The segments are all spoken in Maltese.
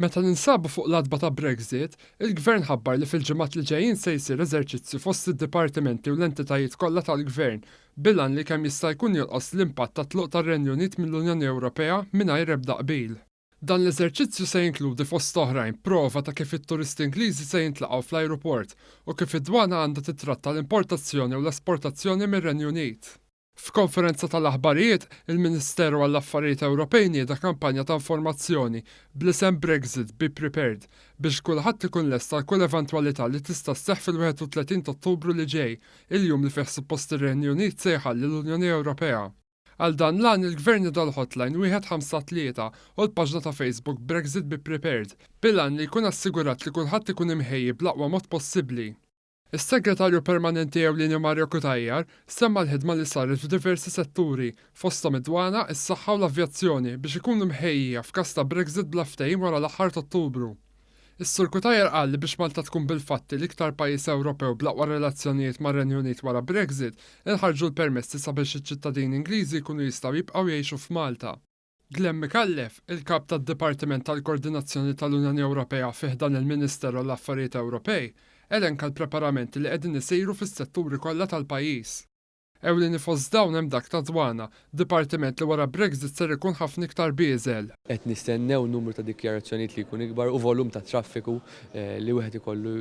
Meta ninsabu fuq l-adba ta' Brexit, il-Gvern ħabbar li fil-ġimgħat li ġejjin se jsir eżerċizzju fost id-dipartimenti u l-entitajiet kollha tal-Gvern bilan li kemm jista' jkun jonqos l-impatt ta' tluq tar-Renju Unit mill-Unjoni Ewropea mingħajr ebda qbil. Dan l-eżerċizzju se jinkludi fost oħrajn prova ta' kif it-turisti Ingliżi se jintlaqgħu fl-ajruport u kif id-dwana għandha titratta l-importazzjoni u l-esportazzjoni mir-Renju Unit. F'konferenza tal-aħbarijiet, il-Ministeru għall-Affarijiet Ewropej nieda kampanja ta' informazzjoni bl-isem Brexit Be Prepared biex kulħadd ikun lest għal kull eventwalità li tista' sseħħ fil-31 ta' Ottubru li ġej, il-jum li fih suppost ir-Renju Unit se jħalli l-Unjoni Ewropea. Għal dan lan il-Gvern nida l-hotline 153 u l-paġna ta' Facebook Brexit Be Prepared bilan li jkun assigurat li kulħadd ikun imħejji bl-aqwa mod possibbli. Is-Segretarju Permanenti Ewlieni Mario Kutajjar semma l-ħidma li saret f'diversi setturi fosthom id-dwana, is-saħħa u l-avjazzjoni biex ikunu mħejjija f'każ ta' Brexit bla ftehim wara l-aħħar ta' Ottubru. Is-Sur Kutajjar qal li biex Malta tkun bil-fatti l-iktar pajjiż Ewropew bl-aqwa relazzjonijiet mar-Renju Unit wara Brexit inħarġu l-permessi sabiex iċ-ċittadini Ingliżi jkunu jistgħu jibqgħu jgħixu f'Malta. Glenn Mikallef, il-kap tad-Dipartiment tal-Koordinazzjoni tal-Unjoni Ewropea fih dan il-Ministeru għall-Affarijiet Ewropej, elenka l-preparamenti li qegħdin isiru fis-setturi kollha tal-pajjiż. Ewlieni fost dawn hemm dak ta' dwana, dipartiment li wara Brexit ser ikun ħafna iktar bieżel. Qed nistennew numru ta' dikjarazzjonijiet li jkun ikbar u volum ta' traffiku li wieħed ikollu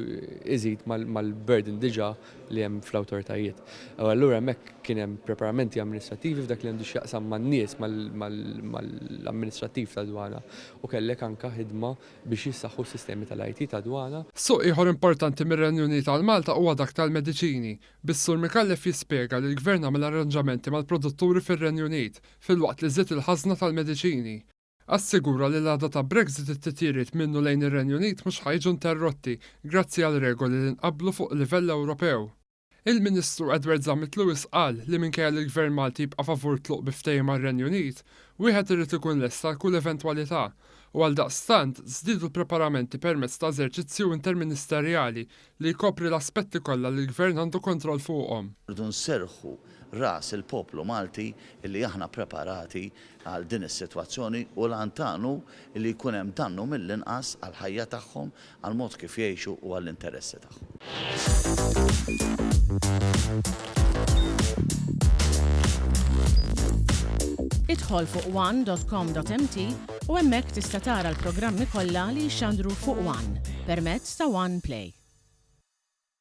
iżid mal-burden diġà li hemm fl-awtoritajiet. Allura hemmhekk kien hemm preparamenti amministrattivi f'dak li għandu x'jaqsam man-nies mal-amministrattiv ta' dwana u kellek anke ħidma biex jissaħħu s-sistemi tal-IT ta' dwana. Suq ieħor importanti mir-Renju Unit għal Malta huwa dak tal-mediċini. Bis-Sur Mikallef jispjega li l-Gvern għamel arranġamenti mal-produtturi fir-Renju Unit filwaqt li żied il-ħażna tal-mediċini. Assigura li l-għada ta' Brexit it-titjiriet minnu lejn ir-Renju Unit mhux ħajġu interrotti grazzi għal regoli li nqabblu fuq livell Ewropew. Il-Ministru Edward Zammit-Lewis qal li minkejja li l-Gvern Malti jibqa' favur tluq biftehim mar-Renju Unit, wieħed irid ikun lest għal kull eventwalità u għaldaqstant żdiedu l-preparamenti permezz ta' eżerċizzju interministerjali li jkopri l-aspetti kollha li l-Gvern għandu kontroll fuqhom. Rridu nserħu ras il-poplu Malti illi aħna preparati għal din is-sitwazzjoni u l-antanu li jkun hemm dannu mill-inqas għal ħajja tagħhom, għal mod kif jgħixu u għall interessi tagħhom. Idħol fuq one.com.mt u hemmhekk tista' tara l-programmi kollha li jxandru fuq One permezz ta' One Play.